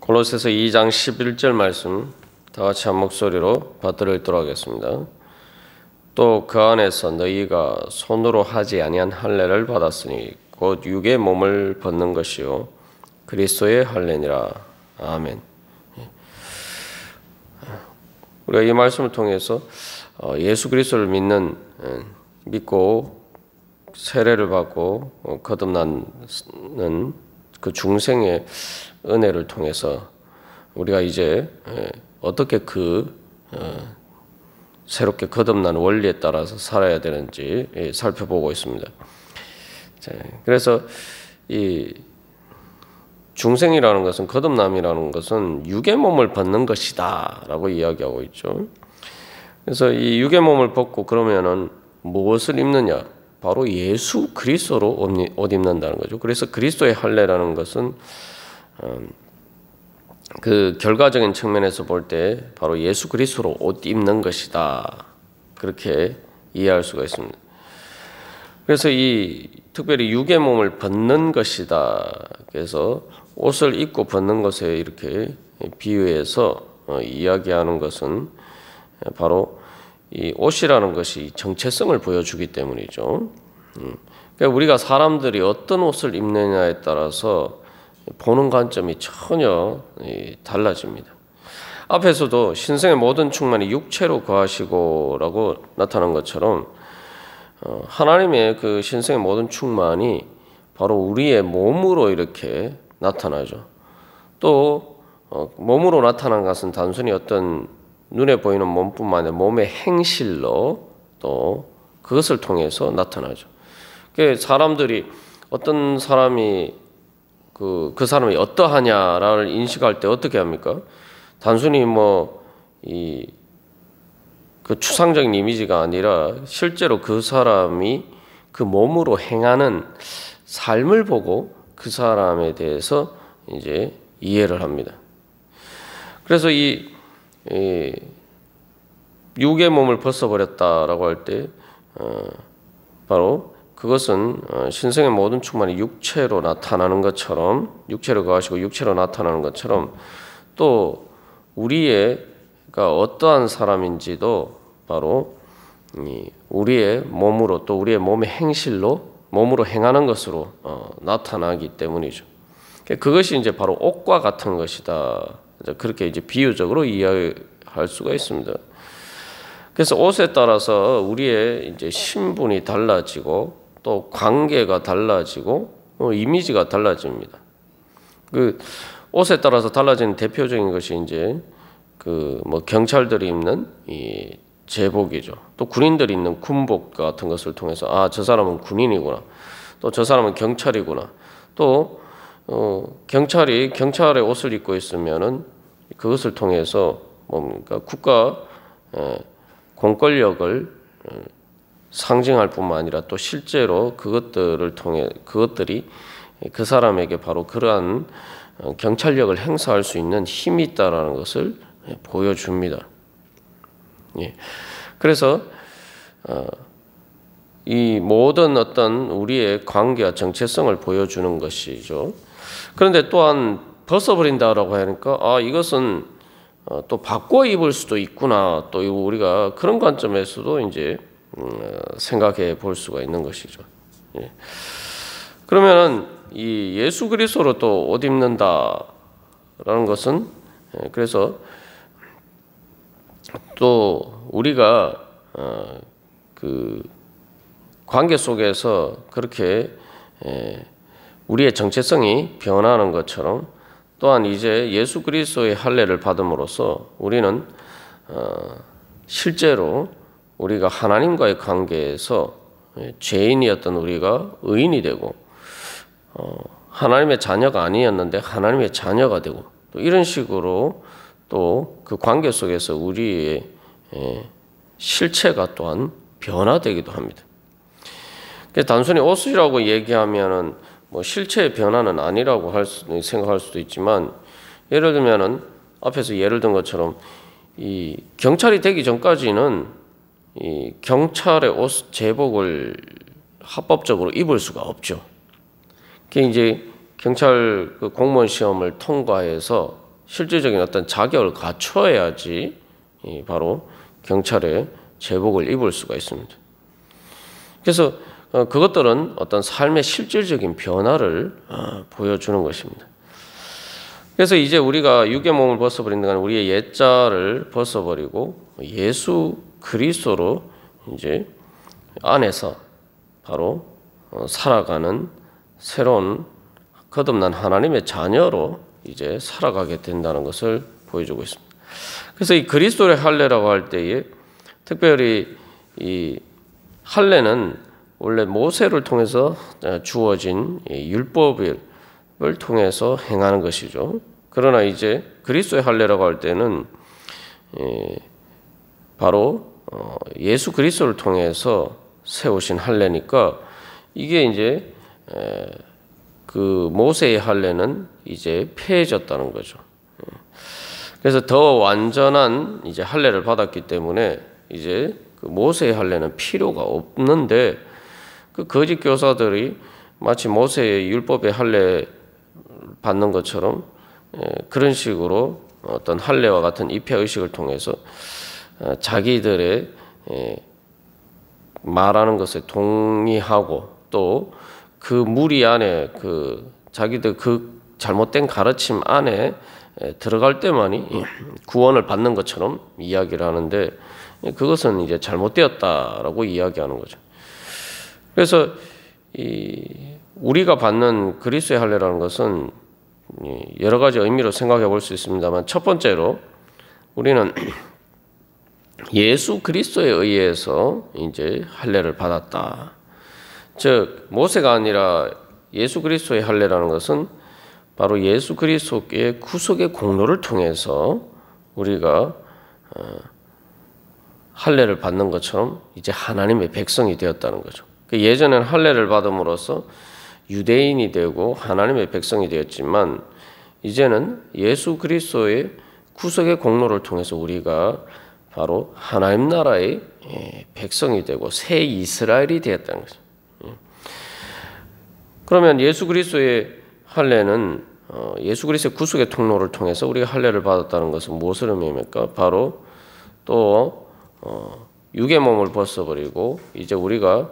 골로새서 2장 11절 말씀 다 같이 한 목소리로 받들어 읽도록 하겠습니다. 또 그 안에서 너희가 손으로 하지 아니한 할례를 받았으니 곧 육의 몸을 벗는 것이요 그리스도의 할례니라. 아멘. 우리가 이 말씀을 통해서 예수 그리스도를 믿고 세례를 받고 거듭나는 그 중생의 은혜를 통해서 우리가 이제 어떻게 새롭게 거듭난 원리에 따라서 살아야 되는지 살펴보고 있습니다. 그래서 이 중생이라는 것은, 거듭남이라는 것은 육의 몸을 벗는 것이다 라고 이야기하고 있죠. 그래서 이 육의 몸을 벗고 그러면은 무엇을 입느냐? 바로 예수 그리스도로 옷 입는다는 거죠. 그래서 그리스도의 할례라는 것은 그 결과적인 측면에서 볼 때 바로 예수 그리스도로 옷 입는 것이다. 그렇게 이해할 수가 있습니다. 그래서 이 특별히 육의 몸을 벗는 것이다. 그래서 옷을 입고 벗는 것에 이렇게 비유해서 이야기하는 것은 바로 이 옷이라는 것이 정체성을 보여주기 때문이죠. 그러니까 우리가 사람들이 어떤 옷을 입느냐에 따라서 보는 관점이 전혀 달라집니다. 앞에서도 신성의 모든 충만이 육체로 거하시고라고 나타난 것처럼 하나님의 그 신성의 모든 충만이 바로 우리의 몸으로 이렇게 나타나죠. 또 몸으로 나타난 것은 단순히 어떤 눈에 보이는 몸뿐만 아니라 몸의 행실로 또 그것을 통해서 나타나죠. 사람들이 어떤 사람이 그 사람이 어떠하냐를 인식할 때 어떻게 합니까? 단순히 그 추상적인 이미지가 아니라 실제로 그 사람이 그 몸으로 행하는 삶을 보고 그 사람에 대해서 이제 이해를 합니다. 그래서 이 육의 몸을 벗어버렸다라고 할 때 바로 그것은 신성의 모든 충만이 육체로 나타나는 것처럼, 육체로 거하시고 육체로 나타나는 것처럼 또 우리가 어떠한 사람인지도 바로 우리의 몸으로 또 우리의 몸의 행실로 몸으로 행하는 것으로 나타나기 때문이죠. 그것이 이제 바로 옷과 같은 것이다. 그렇게 이제 비유적으로 이해할 수가 있습니다. 그래서 옷에 따라서 우리의 이제 신분이 달라지고 또 관계가 달라지고 이미지가 달라집니다. 그 옷에 따라서 달라지는 대표적인 것이 이제 경찰들이 입는 이 제복이죠. 또 군인들이 입는 군복 같은 것을 통해서 저 사람은 군인이구나. 또 저 사람은 경찰이구나. 또 경찰의 옷을 입고 있으면은 그것을 통해서 뭡니까? 국가 공권력을 상징할 뿐만 아니라 또 실제로 그것들이 그 사람에게 바로 그러한 경찰력을 행사할 수 있는 힘이 있다라는 것을 보여줍니다. 그래서 이 모든 어떤 우리의 관계와 정체성을 보여주는 것이죠. 그런데 또한 벗어버린다라고 하니까 이것은 또 바꿔 입을 수도 있구나. 또 우리가 그런 관점에서도 이제 생각해 볼 수가 있는 것이죠. 그러면은 이 예수 그리스도로 또 옷 입는다라는 것은 그래서 또 우리가 그 관계 속에서 그렇게 우리의 정체성이 변하는 것처럼 또한 이제 예수 그리스도의 할례를 받음으로써 우리는 실제로 우리가 하나님과의 관계에서 죄인이었던 우리가 의인이 되고 하나님의 자녀가 아니었는데 하나님의 자녀가 되고 또 이런 식으로 또 그 관계 속에서 우리의 실체가 또한 변화되기도 합니다. 단순히 옷이라고 얘기하면은 실체의 변화는 아니라고 생각할 수도 있지만 예를 들면은 앞에서 예를 든 것처럼 이 경찰이 되기 전까지는 이 경찰의 옷 제복을 합법적으로 입을 수가 없죠. 그게 이제 경찰 그 공무원 시험을 통과해서 실질적인 어떤 자격을 갖춰야지 바로 경찰의 제복을 입을 수가 있습니다. 그래서 그것들은 어떤 삶의 실질적인 변화를 보여주는 것입니다. 그래서 이제 우리가 육의 몸을 벗어버리는 건 우리의 옛자를 벗어버리고 예수 그리스도로 이제 안에서 바로 살아가는 새로운 거듭난 하나님의 자녀로 이제 살아가게 된다는 것을 보여주고 있습니다. 그래서 이 그리스도의 할례라고 할 때에 특별히 이 할례는 원래 모세를 통해서 주어진 율법을 통해서 행하는 것이죠. 그러나 이제 그리스도의 할례라고 할 때는 바로 예수 그리스도를 통해서 세우신 할례니까 이게 이제 그 모세의 할례는 이제 폐해졌다는 거죠. 그래서 더 완전한 이제 할례를 받았기 때문에 이제 그 모세의 할례는 필요가 없는데 그 거짓 교사들이 마치 모세의 율법의 할례 받는 것처럼 그런 식으로 어떤 할례와 같은 입회 의식을 통해서 자기들의 말하는 것에 동의하고 또 그 무리 안에 그 자기들 그 잘못된 가르침 안에 들어갈 때만이 구원을 받는 것처럼 이야기를 하는데 그것은 이제 잘못되었다라고 이야기하는 거죠. 그래서 우리가 받는 그리스도의 할례라는 것은 여러 가지 의미로 생각해 볼 수 있습니다만 첫 번째로 우리는 예수 그리스도에 의해서 이제 할례를 받았다. 즉 모세가 아니라 예수 그리스도의 할례라는 것은 바로 예수 그리스도의 구속의 공로를 통해서 우리가 할례를 받는 것처럼 이제 하나님의 백성이 되었다는 거죠. 예전에는 할례를 받음으로써 유대인이 되고 하나님의 백성이 되었지만 이제는 예수 그리스도의 구속의 공로를 통해서 우리가 바로 하나님 나라의 백성이 되고 새 이스라엘이 되었다는 거죠. 그러면 예수 그리스도의 할례는 예수 그리스도의 구속의 통로를 통해서 우리가 할례를 받았다는 것은 무엇을 의미합니까? 바로 또 육의 몸을 벗어버리고 이제 우리가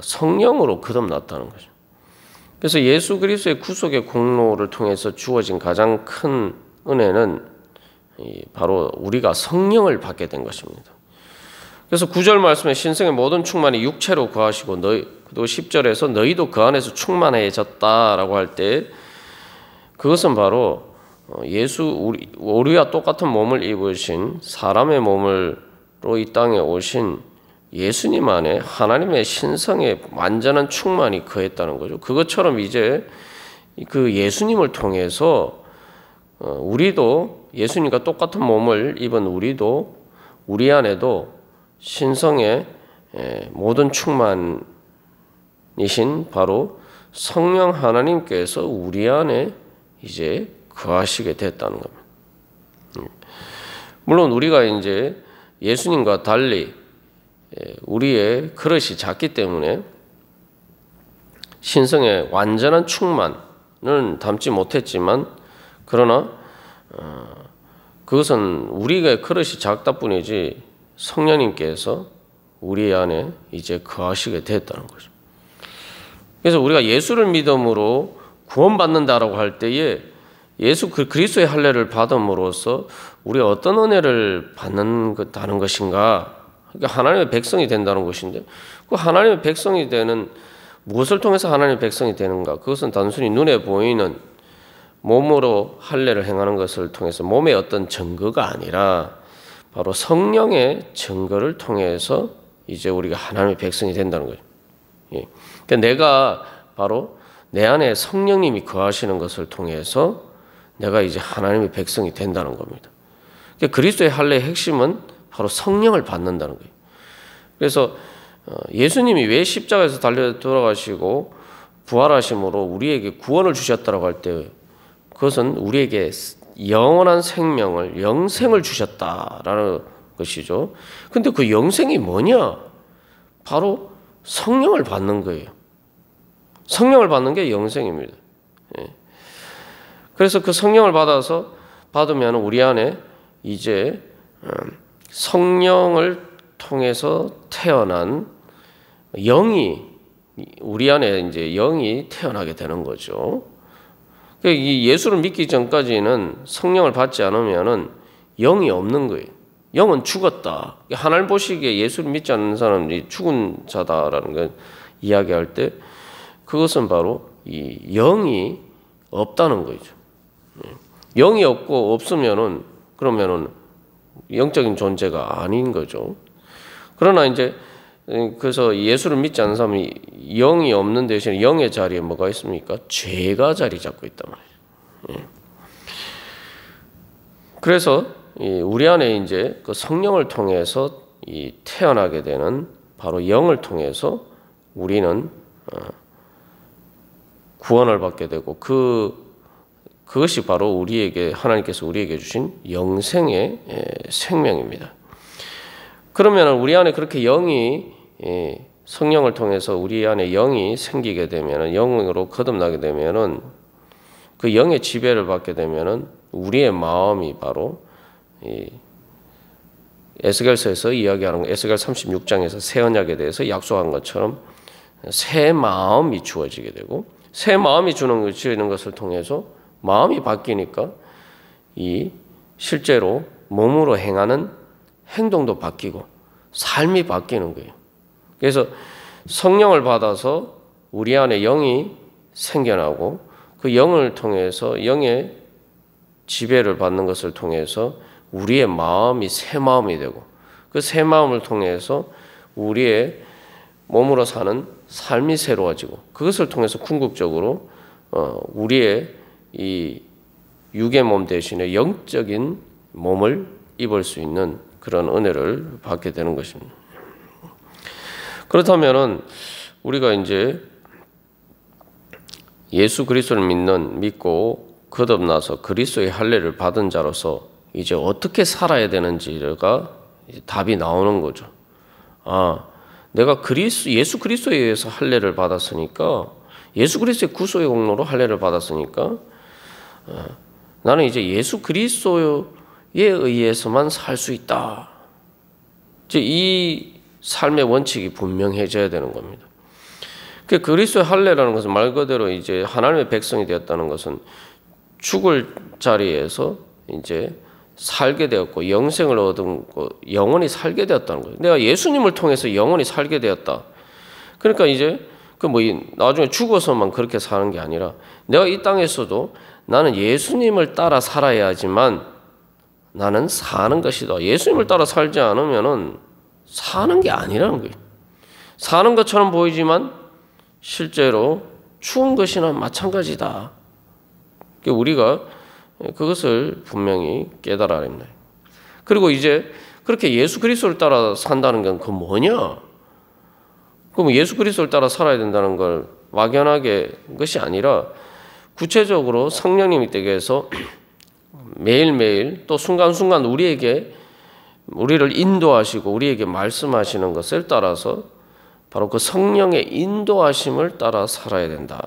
성령으로 거듭났다는 거죠. 그래서 예수 그리스도의 구속의 공로를 통해서 주어진 가장 큰 은혜는 바로 우리가 성령을 받게 된 것입니다. 그래서 9절 말씀에 신성의 모든 충만이 육체로 거하시고 또 10절에서 너희도 그 안에서 충만해졌다라고 할 때 그것은 바로 우리와 똑같은 몸을 입으신 사람의 몸으로 이 땅에 오신 예수님 안에 하나님의 신성의 완전한 충만이 거했다는 거죠. 그것처럼 이제 그 예수님을 통해서 우리도 예수님과 똑같은 몸을 입은 우리도 우리 안에도 신성의 모든 충만이신 바로 성령 하나님께서 우리 안에 이제 거하시게 됐다는 겁니다. 물론 우리가 이제 예수님과 달리 우리의 그릇이 작기 때문에 신성의 완전한 충만은 담지 못했지만 그러나 그것은 우리의 그릇이 작다 뿐이지 성령님께서 우리 안에 이제 거하시게 됐다는 거죠. 그래서 우리가 예수를 믿음으로 구원받는다라고 할 때에 예수 그리스도의 할례를 받음으로써 우리가 어떤 은혜를 받는다는 것인가? 그러니까 하나님의 백성이 된다는 것인데 그 하나님의 백성이 되는 무엇을 통해서 하나님의 백성이 되는가? 그것은 단순히 눈에 보이는 몸으로 할례를 행하는 것을 통해서 몸의 어떤 증거가 아니라 바로 성령의 증거를 통해서 이제 우리가 하나님의 백성이 된다는 거죠. 그러니까 내가 바로 내 안에 성령님이 거하시는 것을 통해서 내가 이제 하나님의 백성이 된다는 겁니다. 그러니까 그리스도의 할례의 핵심은 바로 성령을 받는다는 거예요. 그래서 예수님이 왜 십자가에서 달려 돌아가시고 부활하심으로 우리에게 구원을 주셨다고 할 때 그것은 우리에게 영원한 생명을 영생을 주셨다라는 것이죠. 근데 그 영생이 뭐냐? 바로 성령을 받는 거예요. 성령을 받는 게 영생입니다. 그래서 그 성령을 받아서 받으면 우리 안에 이제 성령을 통해서 태어난 영이, 우리 안에 이제 영이 태어나게 되는 거죠. 이 예수를 믿기 전까지는 성령을 받지 않으면은 영이 없는 거예요. 영은 죽었다. 하나님 보시기에 예수를 믿지 않는 사람이 죽은 자다라는 걸 이야기할 때 그것은 바로 이 영이 없다는 거죠. 영이 없고 없으면은 그러면은 영적인 존재가 아닌 거죠. 그러나 이제 그래서 예수를 믿지 않는 사람이 영이 없는 대신에 영의 자리에 뭐가 있습니까? 죄가 자리 잡고 있단 말이에요. 그래서 우리 안에 이제 그 성령을 통해서 태어나게 되는 바로 영을 통해서 우리는 구원을 받게 되고 그것이 바로 우리에게 하나님께서 우리에게 주신 영생의 생명입니다. 그러면 우리 안에 그렇게 영이 성령을 통해서 우리 안에 영이 생기게 되면 영으로 거듭나게 되면은 그 영의 지배를 받게 되면은 우리의 마음이 바로 에스겔서에서 이야기하는 에스겔 36장에서 새 언약에 대해서 약속한 것처럼 새 마음이 주어지게 되고 새 마음이 주는 것을 통해서 마음이 바뀌니까 이 실제로 몸으로 행하는 행동도 바뀌고 삶이 바뀌는 거예요. 그래서 성령을 받아서 우리 안에 영이 생겨나고 그 영을 통해서 영의 지배를 받는 것을 통해서 우리의 마음이 새 마음이 되고 그 새 마음을 통해서 우리의 몸으로 사는 삶이 새로워지고 그것을 통해서 궁극적으로 우리의 이 육의 몸 대신에 영적인 몸을 입을 수 있는 그런 은혜를 받게 되는 것입니다. 그렇다면은 우리가 이제 예수 그리스도를 믿고 거듭나서 그리스도의 할례를 받은 자로서 이제 어떻게 살아야 되는지가 답이 나오는 거죠. 내가 예수 그리스도에 의해서 할례를 받았으니까 예수 그리스도의 구속의 공로로 할례를 받았으니까 나는 이제 예수 그리스도에 의해서만 살 수 있다. 이제 이 삶의 원칙이 분명해져야 되는 겁니다. 그 그리스도의 할례라는 것은 말 그대로 이제 하나님의 백성이 되었다는 것은 죽을 자리에서 이제 살게 되었고 영생을 얻은 거 영원히 살게 되었다는 거예요. 내가 예수님을 통해서 영원히 살게 되었다. 그러니까 이제 나중에 죽어서만 그렇게 사는 게 아니라 내가 이 땅에서도 나는 예수님을 따라 살아야지만 나는 사는 것이다. 예수님을 따라 살지 않으면은 사는 게 아니라는 거예요. 사는 것처럼 보이지만 실제로 죽은 것이나 마찬가지다. 우리가 그것을 분명히 깨달아야 합니다. 그리고 이제 그렇게 예수 그리스도를 따라 산다는 건 그 뭐냐? 그럼 예수 그리스도를 따라 살아야 된다는 걸 막연하게 것이 아니라 구체적으로 성령님이 댁에서 매일매일 또 순간순간 우리를 인도하시고 우리에게 말씀하시는 것을 따라서 바로 그 성령의 인도하심을 따라 살아야 된다.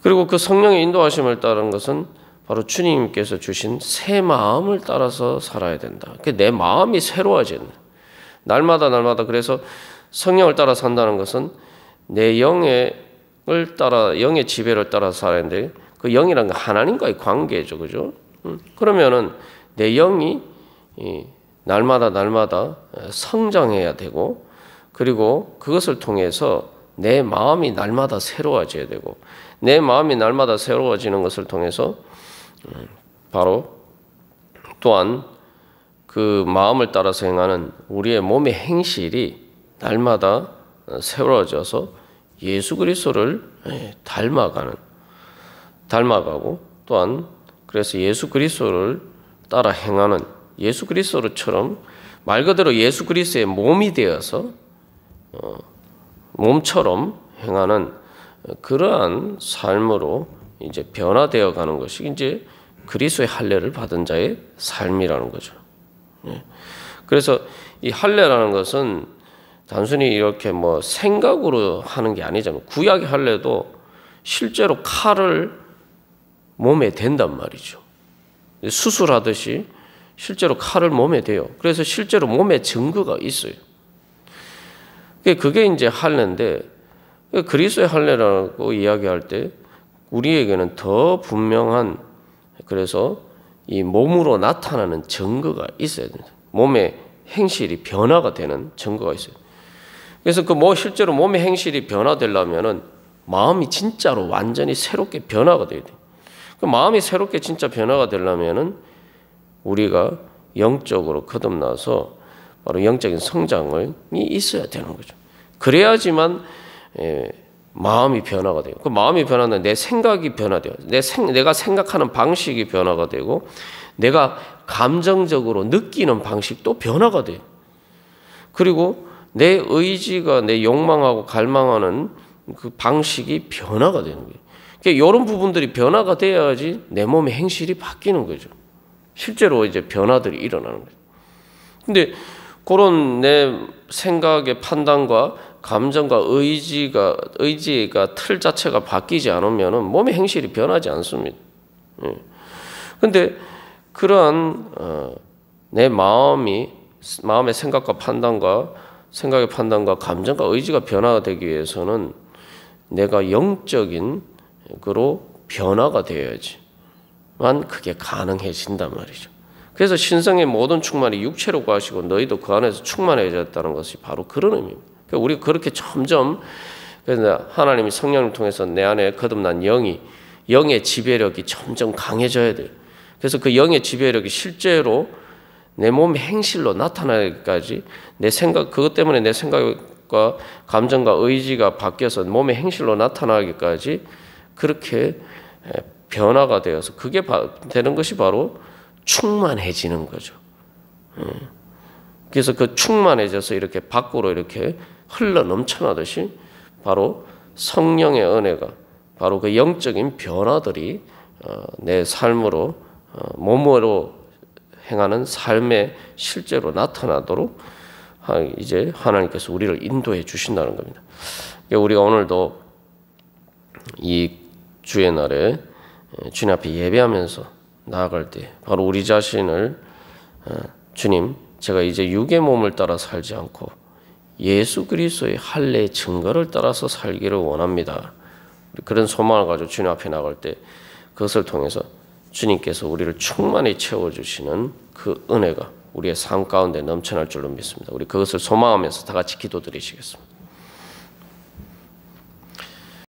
그리고 그 성령의 인도하심을 따르는 것은 바로 주님께서 주신 새 마음을 따라서 살아야 된다. 내 마음이 새로워지는 날마다 그래서 성령을 따라 산다는 것은 내 영의 지배를 따라 살아야 되는데 그 영이란 건 하나님과의 관계죠, 그죠? 그러면은 내 영이 날마다 성장해야 되고 그리고 그것을 통해서 내 마음이 날마다 새로워져야 되고 내 마음이 날마다 새로워지는 것을 통해서 바로 또한 그 마음을 따라서 행하는 우리의 몸의 행실이 날마다 새로워져서 예수 그리스도를 닮아가고 또한 그래서 예수 그리스도를 따라 행하는 예수 그리스도처럼 말 그대로 예수 그리스도의 몸이 되어서 몸처럼 행하는 그러한 삶으로 이제 변화되어 가는 것이 이제 그리스도의 할례를 받은 자의 삶이라는 거죠. 그래서 이 할례라는 것은 단순히 이렇게 생각으로 하는 게 아니잖아요. 구약의 할례도 실제로 칼을 몸에 댄단 말이죠. 수술하듯이 실제로 칼을 몸에 대요. 그래서 실제로 몸에 증거가 있어요. 그게 이제 할례인데, 그리스도의 할례라고 이야기할 때 우리에게는 더 분명한, 그래서 이 몸으로 나타나는 증거가 있어야 됩니다. 몸의 행실이 변화가 되는 증거가 있어요. 그래서 실제로 몸의 행실이 변화되려면은 마음이 진짜로 완전히 새롭게 변화가 돼야 돼요. 마음이 새롭게 진짜 변화가 되려면은 우리가 영적으로 거듭나서 바로 영적인 성장이 있어야 되는 거죠. 그래야지만 마음이 변화가 돼요. 그 마음이 변화는 내 생각이 변화돼요. 내가 생각하는 방식이 변화가 되고 내가 감정적으로 느끼는 방식도 변화가 돼요. 그리고 내 의지가 내 욕망하고 갈망하는 그 방식이 변화가 되는 거예요. 그러니까 이런 부분들이 변화가 돼야지 내 몸의 행실이 바뀌는 거죠. 실제로 이제 변화들이 일어나는 거죠. 근데 그런 내 생각의 판단과 감정과 의지가 틀 자체가 바뀌지 않으면 몸의 행실이 변하지 않습니다. 근데 그러한 내 마음의 생각의 판단과 감정과 의지가 변화되기 위해서는 내가 영적인 그로 변화가 되어야지만 그게 가능해진단 말이죠. 그래서 신성의 모든 충만이 육체로 구하시고 너희도 그 안에서 충만해졌다는 것이 바로 그런 의미입니다. 그러니까 우리가 그렇게 점점, 그래서 하나님이 성령을 통해서 내 안에 거듭난 영의 지배력이 점점 강해져야 돼요. 그래서 그 영의 지배력이 실제로 내 몸의 행실로 나타나기까지 그것 때문에 내 생각과 감정과 의지가 바뀌어서 몸의 행실로 나타나기까지 그렇게 변화가 되어서 그게 되는 것이 바로 충만해지는 거죠. 그래서 그 충만해져서 이렇게 밖으로 이렇게 흘러 넘쳐나듯이 바로 성령의 은혜가 바로 그 영적인 변화들이 내 삶으로 몸으로 행하는 삶에 실제로 나타나도록 이제 하나님께서 우리를 인도해 주신다는 겁니다. 우리가 오늘도 이 주의 날에 주님 앞에 예배하면서 나아갈 때 바로 우리 자신을 주님, 제가 이제 육의 몸을 따라 살지 않고 예수 그리스도의 할례의 증거를 따라서 살기를 원합니다. 그런 소망을 가지고 주님 앞에 나갈 때 그것을 통해서 주님께서 우리를 충만히 채워주시는 그 은혜가 우리의 삶 가운데 넘쳐날 줄로 믿습니다. 우리 그것을 소망하면서 다 같이 기도드리시겠습니다.